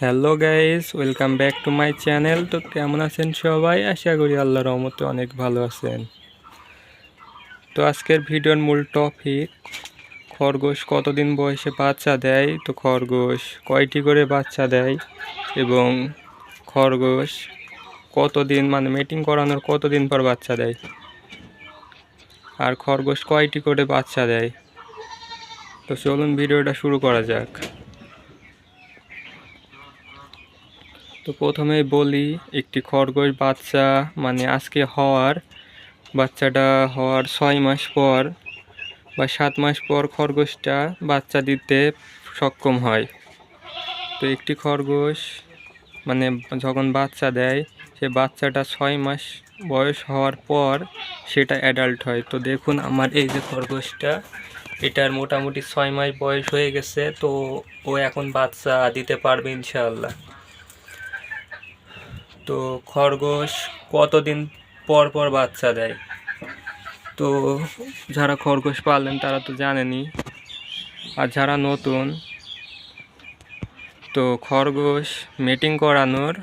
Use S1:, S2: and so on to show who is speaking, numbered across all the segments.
S1: Hello guys, welcome back to my channel. তো কেমন আছেন সবাই? আশা করি আল্লাহর রহমতে অনেক ভালো আছেন। তো আজকের ভিডিওর মূল টপিক, খরগোশ কতদিন বয়সে বাচ্চা দেয়, তো খরগোশ কয়টি করে বাচ্চা দেয় এবং খরগোশ কতদিন মেটিং করানোর কতদিন পর বাচ্চা দেয়, আর খরগোশ কয়টি করে বাচ্চা দেয়। তো চলুন ভিডিওটা শুরু করা যাক। তো প্রথমেই বলি, একটি খরগোশ বাচ্চা আজকে বাচ্চাটা হওয়ার 6 মাস পর বা 7 মাস পর খরগোশটা বাচ্চা দিতে সক্ষম হয়। তো একটি খরগোশ যখন বাচ্চা দেয়, সে বাচ্চাটা 6 মাস বয়স হওয়ার পর সেটা অ্যাডাল্ট হয়। তো দেখুন, আমার এই যে খরগোশটা, এটার মোটামুটি 6 মাস বয়স হয়ে গেছে। তো ও এখন বাচ্চা দিতে পারবে ইনশাআল্লাহ। তো খরগোশ কতদিন পর পর বাচ্চা দেয়, তো যারা খরগোশ পালেন তারা তো জানেনই, আর যারা নতুন, তো খরগোশ মেটিং করানোর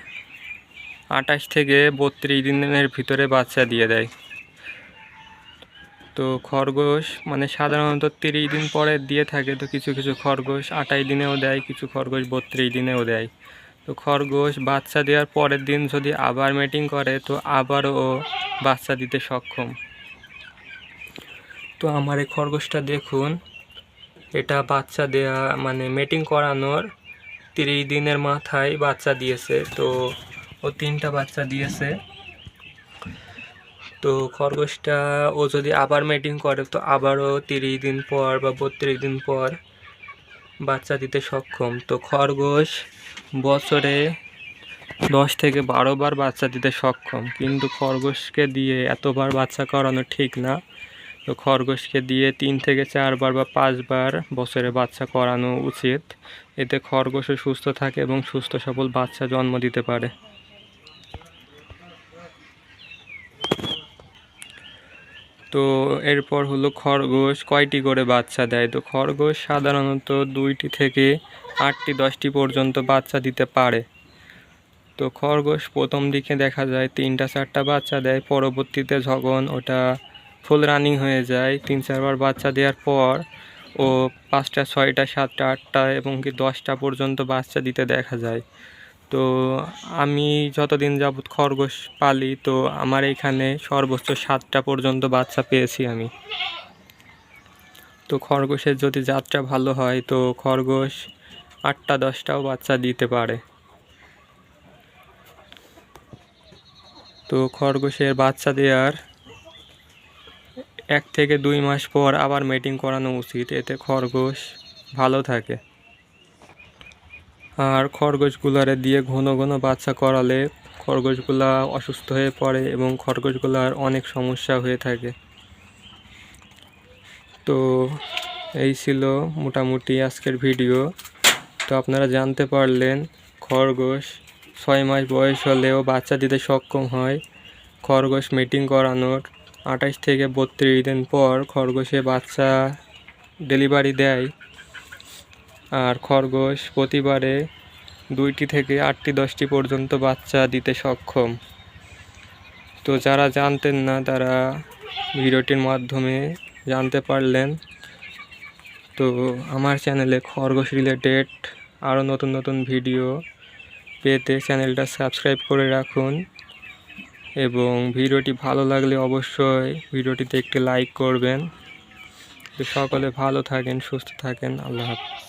S1: 28 থেকে 32 দিনের ভিতরে বাচ্চা দিয়ে দেয়। তো খরগোশ সাধারণত 30 দিন পরে দিয়ে থাকে। তো কিছু কিছু খরগোশ 28 দিনেও দেয়, কিছু খরগোশ 32 দিনেও দেয়। তো খরগোশ বাচ্চা দেওয়ার পরের দিন যদি আবার মেটিং করে, তো আবারও বাচ্চা দিতে সক্ষম। তো আমার এই খরগোশটা দেখুন, এটা বাচ্চা দেয়া মেটিং করানোর 30 দিনের মাথায় বাচ্চা দিয়েছে। তো ও 3টা বাচ্চা দিয়েছে। তো খরগোশটা ও যদি আবার মেটিং করে, তো আবারও 30 দিন পর বা 32 দিন পর বাচ্চা দিতে সক্ষম। তো খরগোশ বছরে 10 থেকে 12 বার বাচ্চা দিতে সক্ষম, কিন্তু খরগোশকে দিয়ে এতবার বাচ্চা করানো ঠিক না। তো খরগোশকে দিয়ে 3 থেকে 4 বার বা 5 বার বছরে বাচ্চা করানো উচিত। এতে খরগোশও সুস্থ থাকে এবং সুস্থ সবল বাচ্চা জন্ম দিতে পারে। তো এরপর হলো খরগোশ কয়টি করে বাচ্চা দেয়। তো খরগোশ সাধারণত 2টি থেকে 8টি 10টি পর্যন্ত বাচ্চা দিতে পারে। তো খরগোশ প্রথম দিকে দেখা যায় 3টা 4টা বাচ্চা দেয়, পরবর্তীতে যখন ওটা ফুল রানিং হয়ে যায়, 3-4 বার বাচ্চা দেওয়ার পর ও 5টা 6টা 7টা 8টা এবং কি 10টা পর্যন্ত বাচ্চা দিতে দেখা যায়। তো আমি যতদিন যাবৎ খরগোশ পালি, তো আমার এখানে সর্বোচ্চ 7টা পর্যন্ত বাচ্চা পেয়েছি আমি। তো খরগোশের যদি জাতটা ভালো হয়, তো খরগোশ 8টা 10টাও বাচ্চা দিতে পারে। তো খরগোশের বাচ্চা দেওয়ার 1 থেকে 2 মাস পর আবার মেটিং করানো উচিত, এতে খরগোশ ভালো থাকে। আর খরগোশগুলারে দিয়ে ঘন ঘন বাচ্চা করালে খরগোশগুলা অসুস্থ হয়ে পড়ে এবং খরগোশগুলার অনেক সমস্যা হয়ে থাকে। তো এই ছিল মোটামুটি আজকের ভিডিও। তো আপনারা জানতে পারলেন, খরগোশ 6 মাস বয়স হলেও বাচ্চা দিতে সক্ষম হয়। খরগোশ মিটিং করানোর 28 থেকে 32 দিন পর খরগোশে বাচ্চা ডেলিভারি দেয়। আর খরগোশ প্রতিবারে 2টি থেকে 8টি 10টি পর্যন্ত বাচ্চা দিতে সক্ষম। তো যারা জানতেন না, তারা ভিডিওটির মাধ্যমে জানতে পারলেন। তো আমার চ্যানেলে খরগোশ রিলেটেড আরও নতুন নতুন ভিডিও পেতে চ্যানেলটা সাবস্ক্রাইব করে রাখুন, এবং ভিডিওটি ভালো লাগলে অবশ্যই ভিডিওটিতে একটি লাইক করবেন। তো সকলে ভালো থাকেন, সুস্থ থাকেন। আল্লাহ হাফেজ।